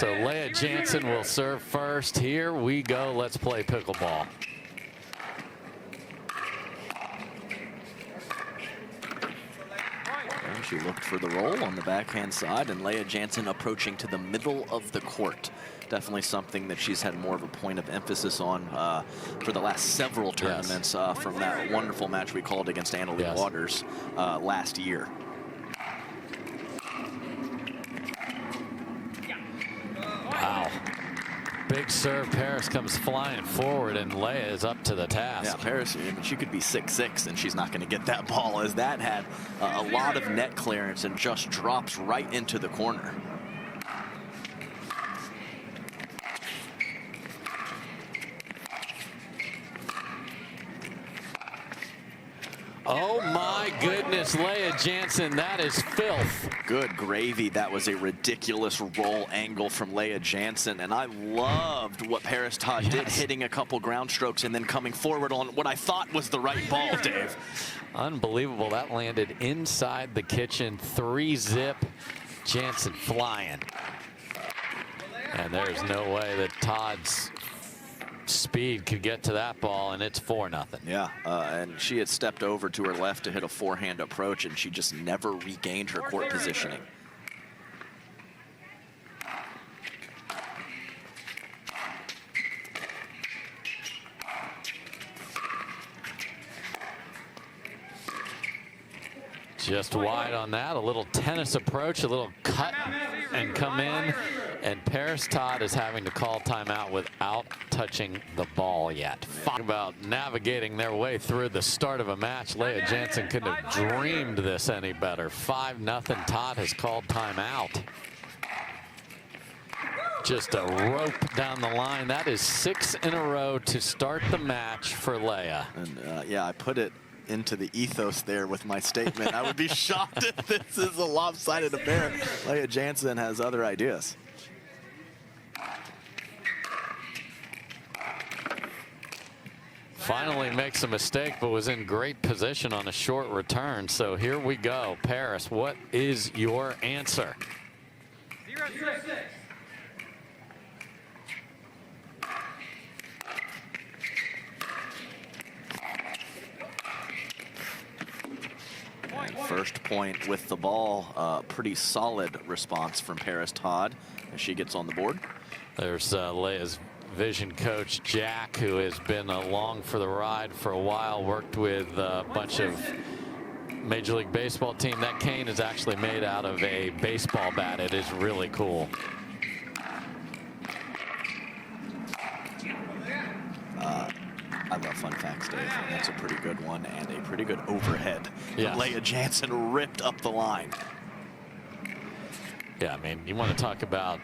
So Lea Jansen will serve first. Here we go. Let's play pickleball. And she looked for the roll on the backhand side, and Lea Jansen approaching to the middle of the court. Definitely something that she's had more of a point of emphasis on for the last several tournaments, from that wonderful match we called against Annalie Waters last year. Wow. Big serve. Parris comes flying forward, and Lea is up to the task. Yeah, Parris, she could be 6'6", and she's not going to get that ball, as that had a lot of net clearance and just drops right into the corner. Oh my goodness, Lea Jansen, that is filth. Good gravy. That was a ridiculous roll angle from Lea Jansen, and I loved what Parris Todd did, hitting a couple ground strokes and then coming forward on what I thought was the right ball, Dave. Unbelievable. That landed inside the kitchen. 3-zip. Jansen flying. And there's no way that Todd's speed could get to that ball, and it's 4-0. Yeah, and she had stepped over to her left to hit a forehand approach, and she just never regained her court positioning. Just wide on that. A little tennis approach, a little cut and come in. And Parris Todd is having to call timeout without touching the ball yet. Talk about navigating their way through the start of a match. Lea Jansen couldn't have dreamed this any better. 5-0. Todd has called timeout. Just a rope down the line. That is 6 in a row to start the match for Lea. And yeah, I put it into the ethos there with my statement. I would be shocked if this is a lopsided affair. Lea Jansen has other ideas. Finally makes a mistake, but was in great position on a short return. So here we go. Parris, what is your answer? 0-6. And first point with the ball. Pretty solid response from Parris Todd as she gets on the board. There's Lea's vision coach, Jack, who has been along for the ride for a while, worked with a bunch of Major League Baseball team. That cane is actually made out of a baseball bat. It is really cool. I love fun facts, Dave. And that's a pretty good one, and a pretty good overhead. Yeah. Lea Jansen ripped up the line. Yeah, I mean, you want to talk about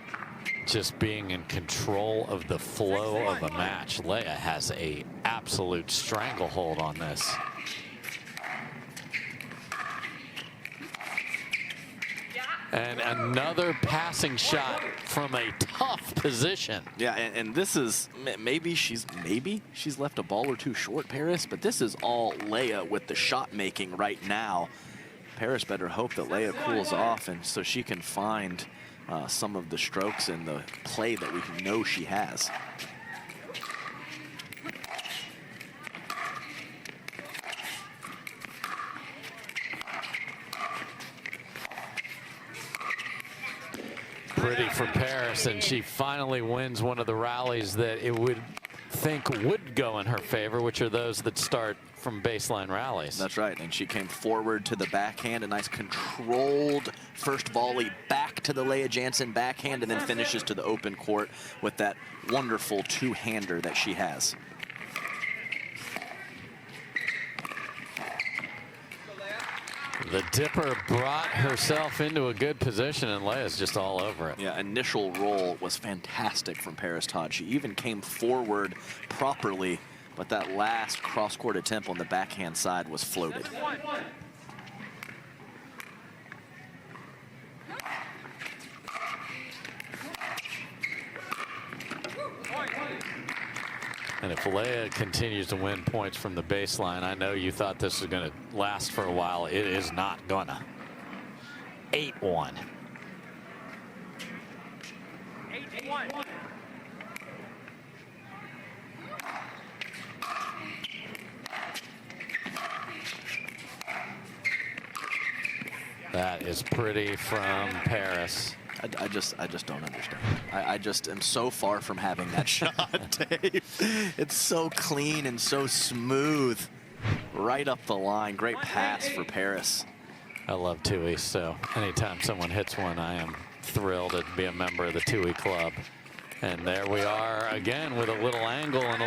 just being in control of the flow of a match. Lea has a absolute stranglehold on this. And another passing shot from a tough position. Yeah, and this is, maybe she's left a ball or two short, Parris, but this is all Lea with the shot making right now. Parris better hope that Lea cools off, and so she can find some of the strokes and the play that we know she has. Pretty for Parris, and she finally wins one of the rallies that it would think would go in her favor, which are those that start from baseline rallies. That's right, and she came forward to the backhand, a nice controlled first volley back to the Lea Jansen backhand, and then finishes to the open court with that wonderful two-hander that she has. The dipper brought herself into a good position, and Lea's just all over it. Yeah, initial roll was fantastic from Parris Todd. She even came forward properly, but that last cross-court attempt on the backhand side was floated. And if Lea continues to win points from the baseline, I know you thought this was going to last for a while. It is not gonna. 8-1. 8-1. That is pretty from Parris. I just don't understand. I just am so far from having that shot, Dave. It's so clean and so smooth. Right up the line. Great pass for Parris. I love Tui, so anytime someone hits one, I am thrilled to be a member of the Tui club. And there we are again with a little angle and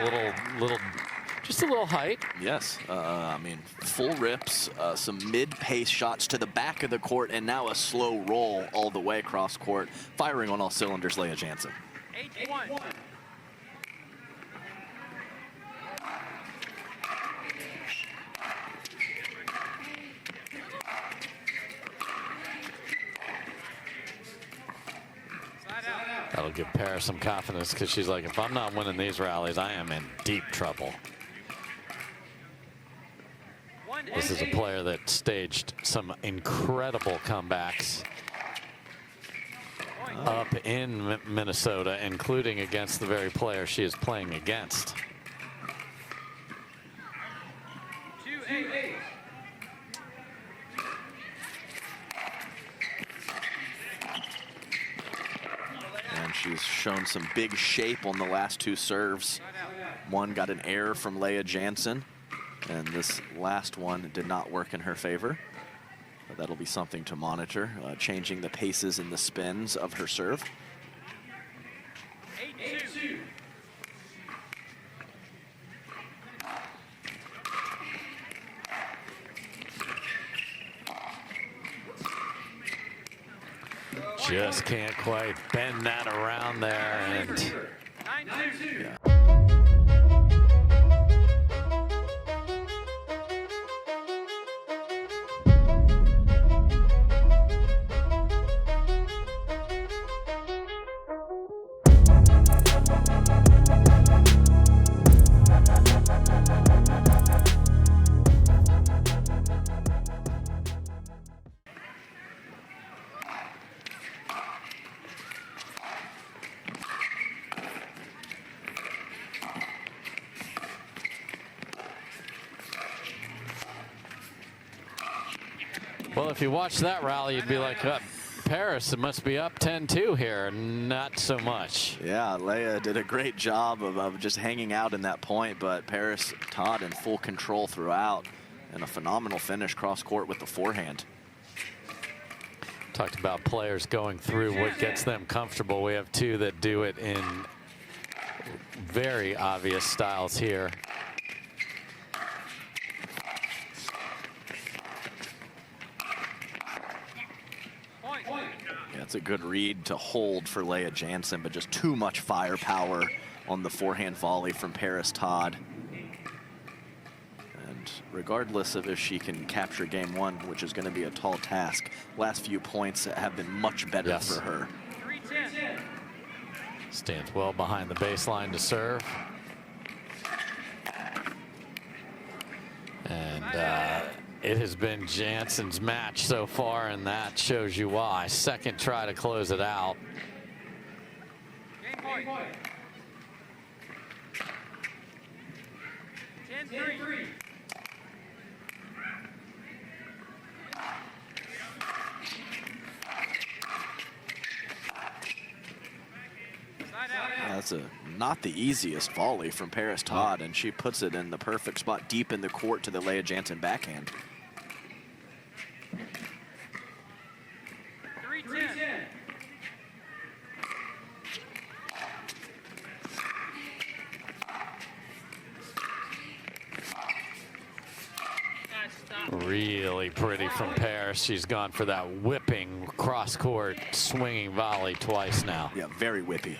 just a little height. Yes, I mean, full rips, some mid-pace shots to the back of the court, and now a slow roll all the way across court, firing on all cylinders, Lea Jansen. 8-1. That'll give Parris some confidence because she's like, if I'm not winning these rallies, I am in deep trouble. This is a player that staged some incredible comebacks up in Minnesota, including against the very player she is playing against. 2-8. And she's shown some big shape on the last two serves. One got an error from Lea Jansen, and this last one did not work in her favor. But that'll be something to monitor, changing the paces and the spins of her serve. 8-2. Just can't quite bend that around there. And 9-2. Yeah. well, if you watch that rally, you'd be like, Parris, it must be up 10-2 here. Not so much. Yeah, Lea did a great job of just hanging out in that point, but Parris Todd in full control throughout, and a phenomenal finish cross court with the forehand. Talked about players going through what gets them comfortable. We have two that do it in very obvious styles here. Yeah, it's a good read to hold for Lea Jansen, but just too much firepower on the forehand volley from Parris Todd. And regardless of if she can capture game one, which is going to be a tall task, last few points have been much better for her. 3-10. Stands well behind the baseline to serve. And it has been Jansen's match so far, and that shows you why. Second try to close it out. Game point. 10-3. That's not the easiest volley from Parris Todd, and she puts it in the perfect spot deep in the court to the Lea Jansen backhand. 3-10. Really pretty from Parris. She's gone for that whipping cross-court swinging volley twice now. Yeah, very whippy.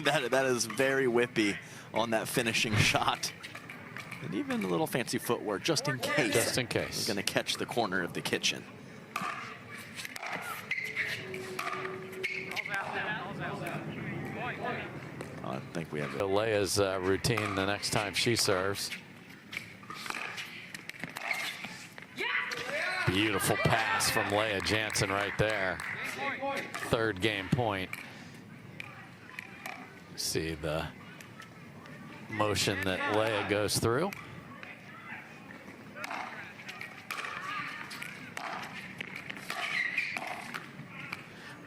That is very whippy on that finishing shot. And even a little fancy footwork, just in case. Just in case. Going to catch the corner of the kitchen. I think we have it. Lea's routine the next time she serves. Beautiful pass from Lea Jansen right there. Third game point. See the motion that Lea goes through.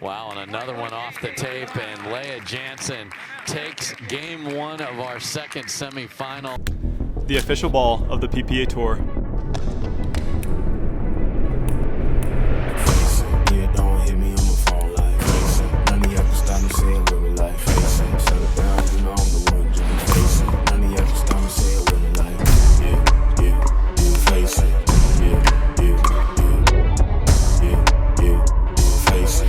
Wow, and another one off the tape, and Lea Jansen takes game one of our second semifinal. The official ball of the PPA Tour. Yeah, don't hit me on the phone like face it. None of y'all can stop me saying with me like face it. Shut it down, you know I'm the one doing face it. None of y'all can stop me saying with me like face it. Face it.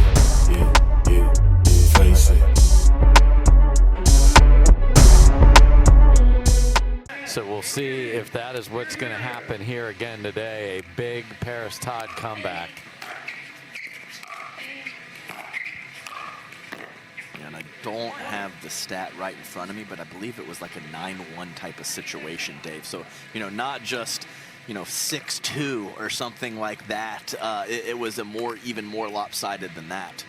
Face it. So we'll see if that is what's going to happen here again today. A big Parris Todd comeback. And I don't have the stat right in front of me, but I believe it was like a 9-1 type of situation, Dave. So, you know, not just, you know, 6-2 or something like that. It was even more lopsided than that.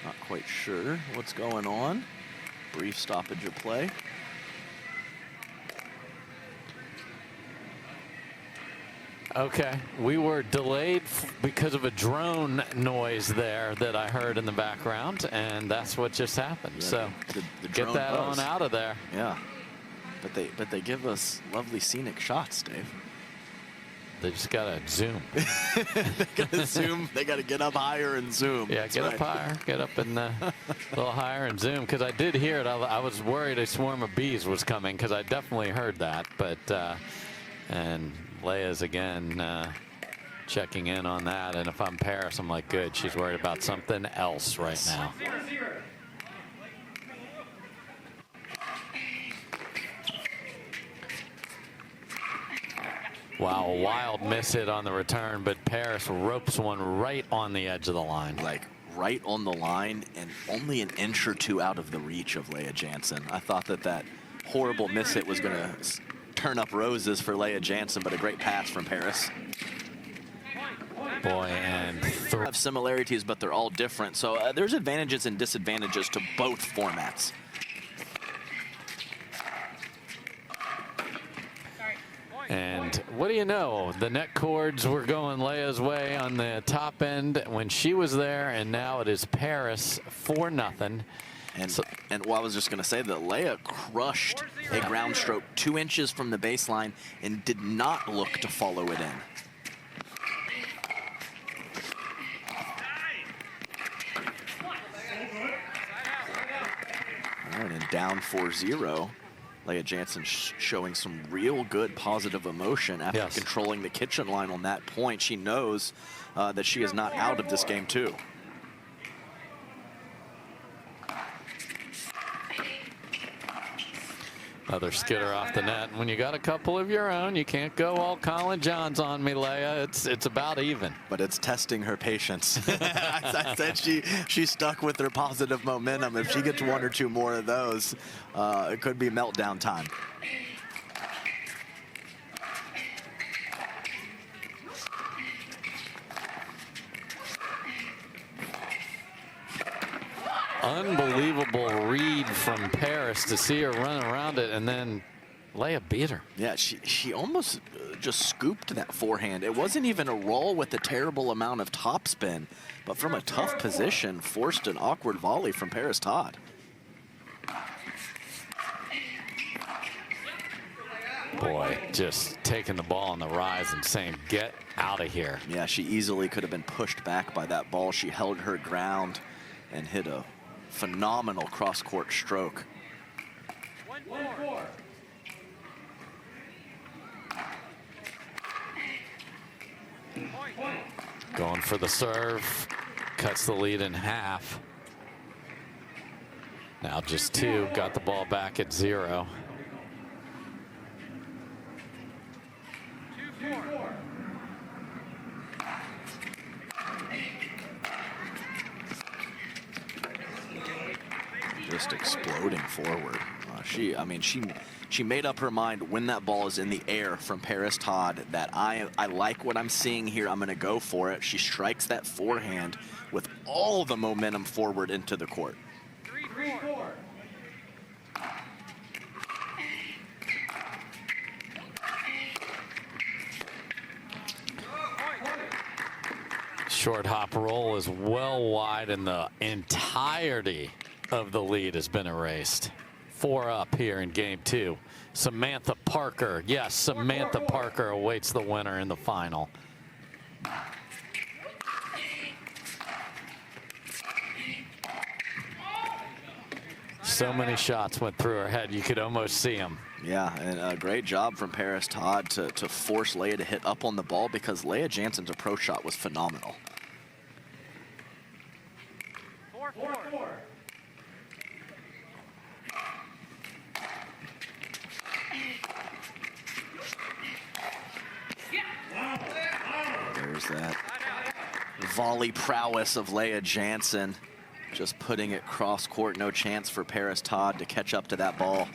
Not quite sure what's going on. Brief stoppage of play. Okay, we were delayed because of a drone noise there that I heard in the background, and that's what just happened. Yeah, so the get drone that buzz. on out of there. Yeah, but they give us lovely scenic shots, Dave. They just gotta zoom. They gotta zoom. They gotta get up higher and zoom. Yeah, That's get right. up higher, get up in a little higher and zoom. Because I did hear it. I was worried a swarm of bees was coming because I definitely heard that. But and Lea's again checking in on that. And if I'm Parris, I'm like, good. She's worried about something else right now. 0-0. Wow, a wild miss hit on the return, but Parris ropes one right on the edge of the line. Like right on the line and only an inch or two out of the reach of Lea Jansen. I thought that horrible miss hit was going to turn up roses for Lea Jansen, but a great pass from Parris. Boy, and Have similarities, but they're all different. So there's advantages and disadvantages to both formats. And what do you know? The net cords were going Lea's way on the top end when she was there, and now it is Parris 4-0. And well, I was just going to say that Lea crushed a ground stroke 2 inches from the baseline and did not look to follow it in. All right, and down 4-0. Lea Jansen showing some real good positive emotion after controlling the kitchen line on that point. She knows that she is not out of this game too. Another skitter off the net. And when you got a couple of your own, you can't go all Colin Johns on me, Lea. It's about even. But it's testing her patience. I said she stuck with her positive momentum. If she gets 1 or 2 more of those, it could be meltdown time. Unbelievable read from Parris to see her run around it, and then Lea beat her. Yeah, she almost just scooped that forehand. It wasn't even a roll with a terrible amount of topspin, but from a tough position, forced an awkward volley from Parris Todd. Boy, just taking the ball on the rise and saying, get out of here. Yeah, she easily could have been pushed back by that ball. She held her ground and hit a phenomenal cross-court stroke. 1-4. Going for the serve, cuts the lead in half. Now just 2, got the ball back at 0. 2-4. Just exploding forward. I mean, she made up her mind when that ball is in the air from Parris Todd that I like what I'm seeing here. I'm going to go for it. She strikes that forehand with all the momentum forward into the court. 3-4. Short hop roll is well wide, and the entirety of the lead has been erased. 4 up here in game 2. Samantha Parker, yes, Samantha Parker awaits the winner in the final. So many shots went through her head, you could almost see them. Yeah, and a great job from Parris Todd to force Lea to hit up on the ball, because Lea Jansen's approach shot was phenomenal. 4-4. There's that volley prowess of Lea Jansen, just putting it cross court. No chance for Parris Todd to catch up to that ball.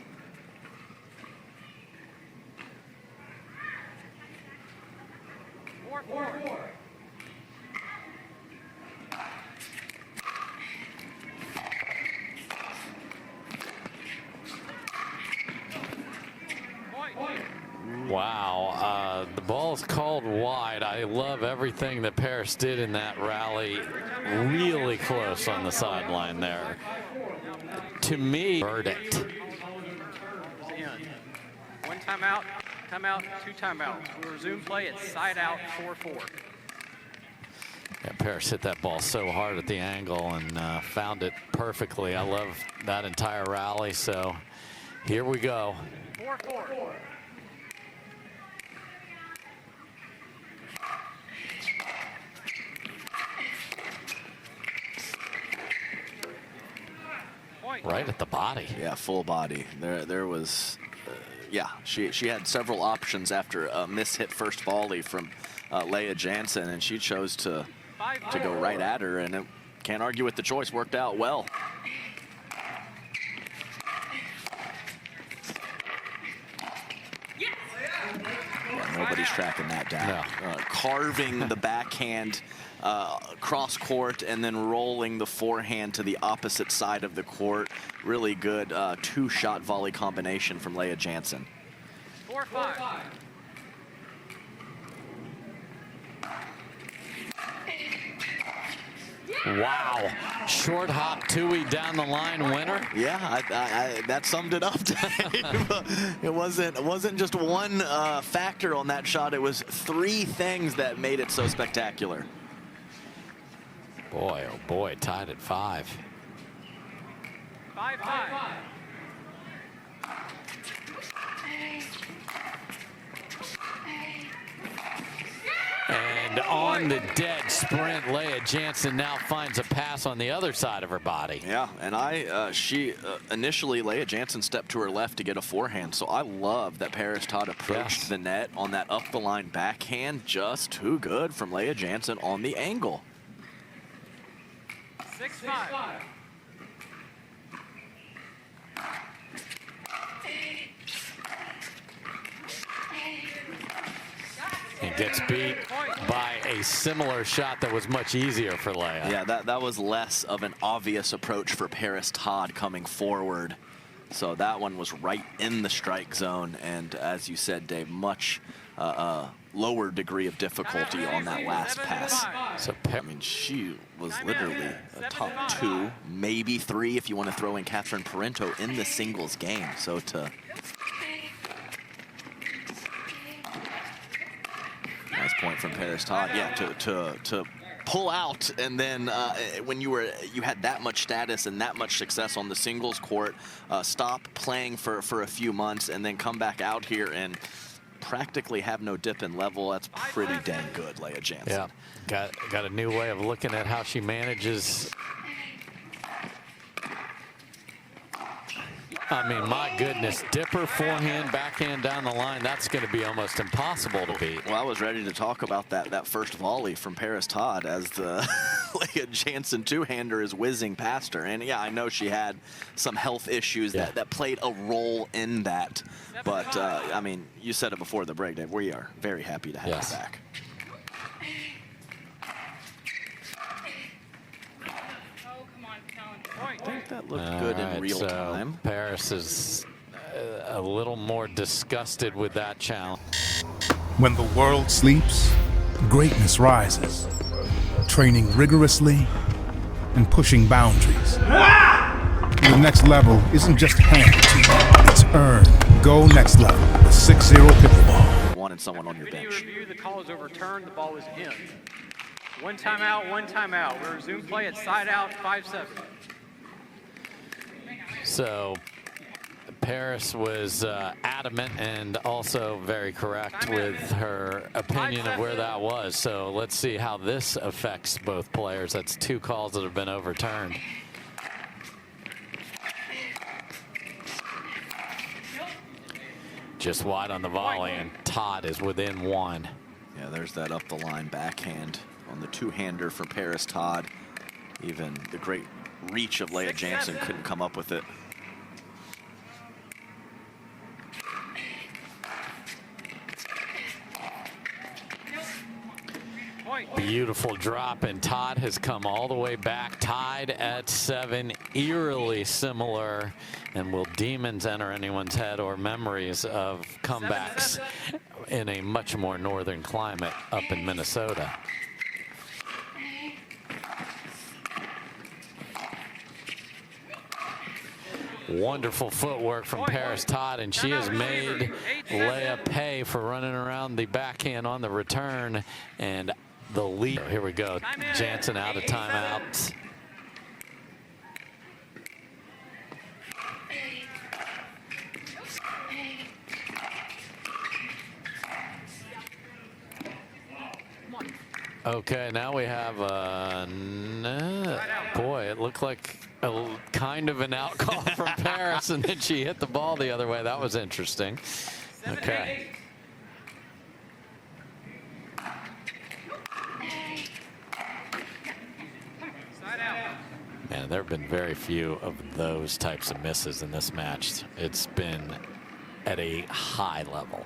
Wow, the ball is called wide. I love everything that Parris did in that rally. Really close on the sideline there. To me, verdict. One timeout, 2 timeouts. We'll resume play at side out, 4-4. Yeah, Parris hit that ball so hard at the angle and found it perfectly. I love that entire rally, so here we go. 4-4. Right at the body. Yeah, full body. There was, yeah, she had several options after a miss-hit first volley from Lea Jansen, and she chose to go right at her, and can't argue with the choice. Worked out well. Yeah, nobody's tracking that down. No. Carving the backhand cross court and then rolling the forehand to the opposite side of the court. Really good 2-shot volley combination from Lea Jansen. 4-5. Wow, short hop Tui down the line winner. Yeah, that summed it up, Dave. It wasn't just one factor on that shot. It was 3 things that made it so spectacular. Boy, oh boy, tied at 5. 5-5. And on the dead sprint, Lea Jansen now finds a pass on the other side of her body. Yeah, and she initially, Lea Jansen stepped to her left to get a forehand, so I love that Parris Todd approached the net on that up the line backhand. Just too good from Lea Jansen on the angle. 6-5. And gets beat by a similar shot that was much easier for Lea. Yeah, that was less of an obvious approach for Parris Todd coming forward. So that one was right in the strike zone, and as you said, Dave, much lower degree of difficulty on that last pass. So I mean, she was literally a top 2, maybe 3 if you want to throw in Catherine Parento in the singles game. So nice point from Parris Todd. Yeah, to pull out, and then when you had that much status and that much success on the singles court, stop playing for a few months and then come back out here and practically have no dip in level. That's pretty dang good, Lea Jansen. Yeah, got a new way of looking at how she manages. I mean, my goodness, dipper, forehand, backhand down the line, that's going to be almost impossible to beat. Well, I was ready to talk about that first volley from Parris Todd as the Lea Jansen two-hander is whizzing past her. And yeah, I know she had some health issues that played a role in that. But I mean, you said it before the break, Dave. We are very happy to have her back. I think that looked good in real time. Parris is a little more disgusted with that challenge. When the world sleeps, greatness rises. Training rigorously and pushing boundaries. The next level isn't just handed to you, it's earned. Go next level with 6-0 Pickleball. Wanted someone on your bench. Review, the call is overturned, the ball is in. One timeout, one timeout. We resume play at side out, 5-7. So Parris was adamant and also very correct with her opinion of where that was. So let's see how this affects both players. That's 2 calls that have been overturned. Just wide on the volley, and Todd is within 1. Yeah, there's that up the line backhand on the two-hander for Parris Todd. Even the great reach of Lea Jansen couldn't come up with it. Beautiful drop, and Todd has come all the way back, tied at 7, eerily similar. And will demons enter anyone's head or memories of comebacks in a much more northern climate up in Minnesota? Wonderful footwork from Parris Todd, and she has made Lea pay for running around the backhand on the return. And the lead. Here we go. Jansen out of timeout. Okay, now we have boy, it looked like a kind of an out call from Parris, and then she hit the ball the other way. That was interesting. Okay. Man, there have been very few of those types of misses in this match. It's been at a high level.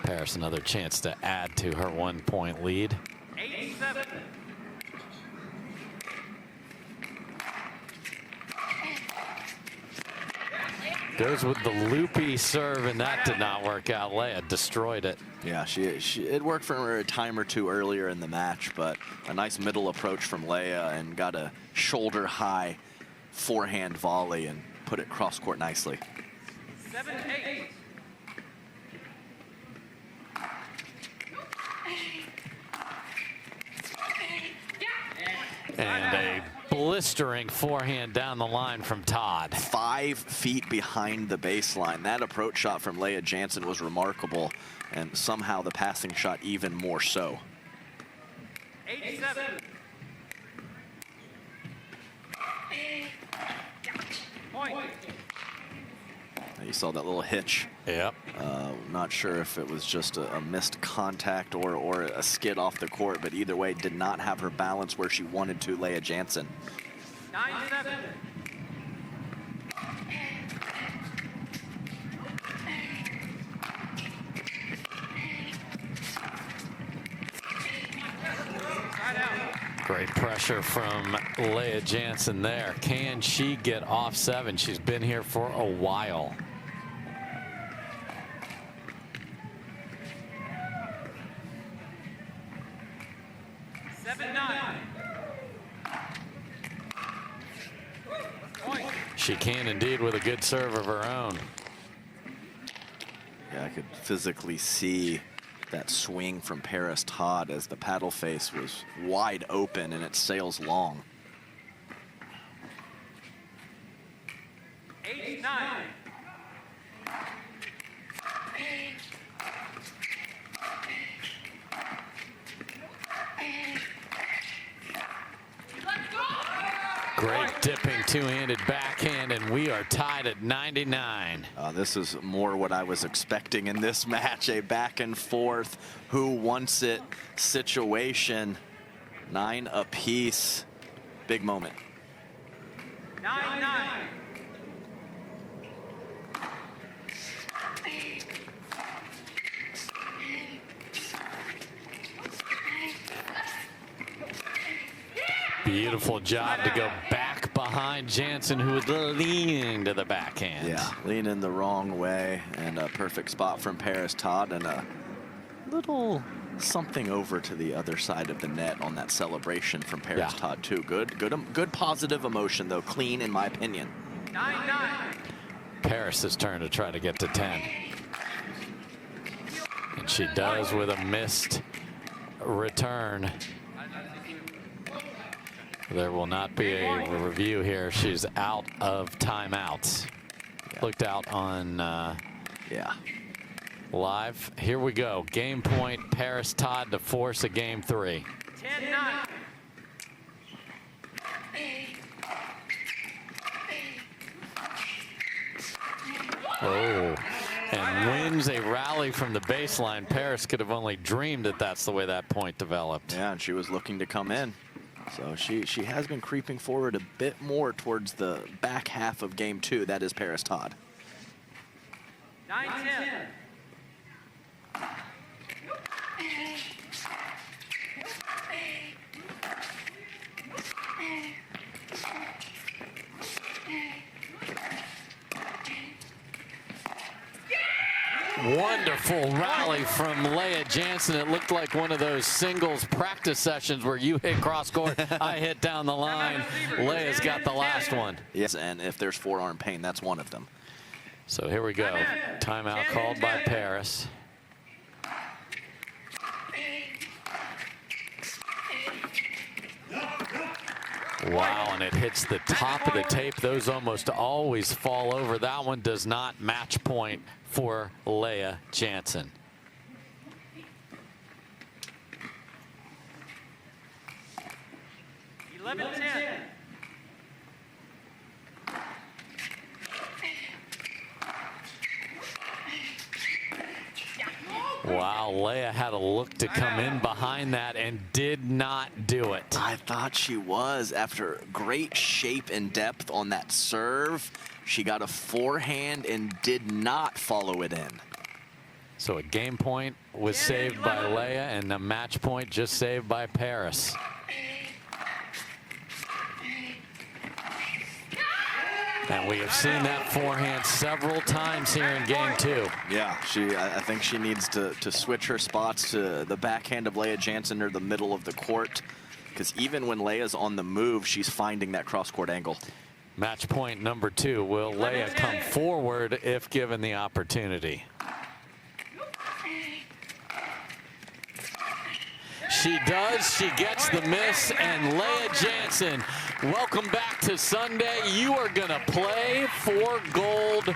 Parris another chance to add to her 1-point lead. 8-7. Goes with the loopy serve, and that did not work out. Lea destroyed it. Yeah, it worked for her a time or two earlier in the match, but a nice middle approach from Lea and got a shoulder high forehand volley and put it cross court nicely. 7-8. And a blistering forehand down the line from Todd. 5 feet behind the baseline. That approach shot from Lea Jansen was remarkable, and somehow the passing shot even more so. 8-7. Point. You saw that little hitch. Yep. Not sure if it was just a missed contact or a skid off the court, but either way, did not have her balance where she wanted to, Lea Jansen. 9-7. Great pressure from Lea Jansen there. Can she get off 7? She's been here for a while. She can indeed with a good serve of her own. Yeah, I could physically see that swing from Parris Todd as the paddle face was wide open and it sails long. 8-9. Great dipping two-handed backhand, and we are tied at 99. This is more what I was expecting in this match, a back and forth, who wants it situation. 9 apiece. Big moment. 9-9. Beautiful job to go back behind Jansen, who was leaning to the backhand. Yeah, leaning the wrong way, and a perfect spot from Parris Todd, and a little something over to the other side of the net on that celebration from Parris Todd too. Good positive emotion though. Clean in my opinion. 9-9. Parris' turn to try to get to 10. And she does with a missed return. There will not be a review here. She's out of timeouts. Looked out on live. Here we go. Game point, Parris Todd to force a game 3. 10-9. Oh, and wins a rally from the baseline. Parris could have only dreamed that that's the way that point developed. Yeah, and she was looking to come in. So she has been creeping forward a bit more towards the back half of game 2. That is Parris Todd. 9-10. Wonderful rally from Lea Jansen. It looked like one of those singles practice sessions where you hit cross court, I hit down the line. Lea's got the last one. Yes, and if there's forearm pain, that's one of them. So here we go. Timeout called by Parris. Wow, and it hits the top of the tape. Those almost always fall over. That one does not match point for Lea Jansen. Wow, Lea had a look to come in behind that and did not do it. I thought she was. After great shape and depth on that serve, she got a forehand and did not follow it in. So a game point was saved by Lea, and a match point just saved by Parris. And we have seen that forehand several times here in game 2. Yeah, I think she needs to switch her spots to the backhand of Lea Jansen or the middle of the court, because even when Lea's on the move, she's finding that cross-court angle. Match point number 2. Will Lea come forward if given the opportunity? She does. She gets the miss, and Lea Jansen, welcome back to Sunday. You are going to play for gold.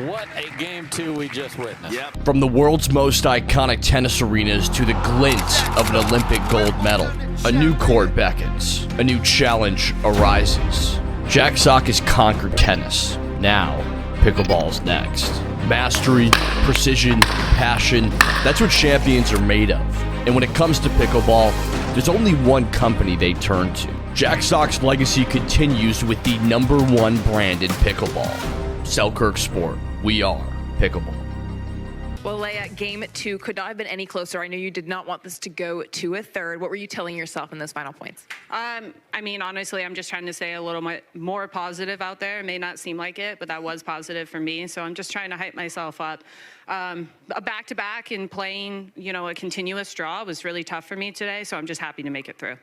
What a game 2 we just witnessed. Yep. From the world's most iconic tennis arenas to the glint of an Olympic gold medal, a new court beckons, a new challenge arises. Jack Sock has conquered tennis. Now, pickleball's next. Mastery, precision, passion, that's what champions are made of. And when it comes to pickleball, there's only one company they turn to. Jack Sock's legacy continues with the #1 brand in pickleball. Selkirk Sport. We are pickleball. Well, Lea, game 2 could not have been any closer. I know you did not want this to go to a third. What were you telling yourself in those final points? I mean, honestly, I'm just trying to stay a little more positive out there. It may not seem like it, but that was positive for me. So I'm just trying to hype myself up. A back-to-back and playing, a continuous draw was really tough for me today. So I'm just happy to make it through.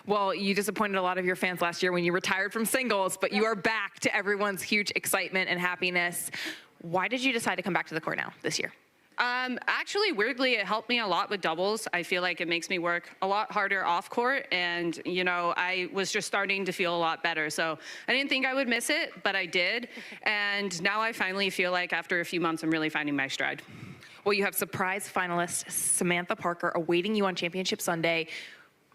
Well, you disappointed a lot of your fans last year when you retired from singles, but you are back to everyone's huge excitement and happiness. Why did you decide to come back to the court now this year? Actually, weirdly, it helped me a lot with doubles. I feel like it makes me work a lot harder off court, and I was just starting to feel a lot better. So I didn't think I would miss it, but I did. And now I finally feel like after a few months, I'm really finding my stride. Well, you have surprise finalist Samantha Parker awaiting you on Championship Sunday.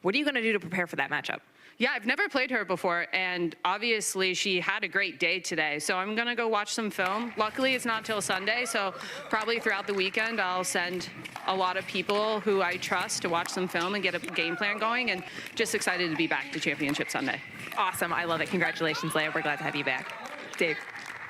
What are you going to do to prepare for that matchup? Yeah, I've never played her before, and obviously she had a great day today. So I'm gonna go watch some film. Luckily, it's not till Sunday, so probably throughout the weekend I'll send a lot of people who I trust to watch some film and get a game plan going, and just excited to be back to Championship Sunday. Awesome. I love it. Congratulations, Lea. We're glad to have you back. Dave.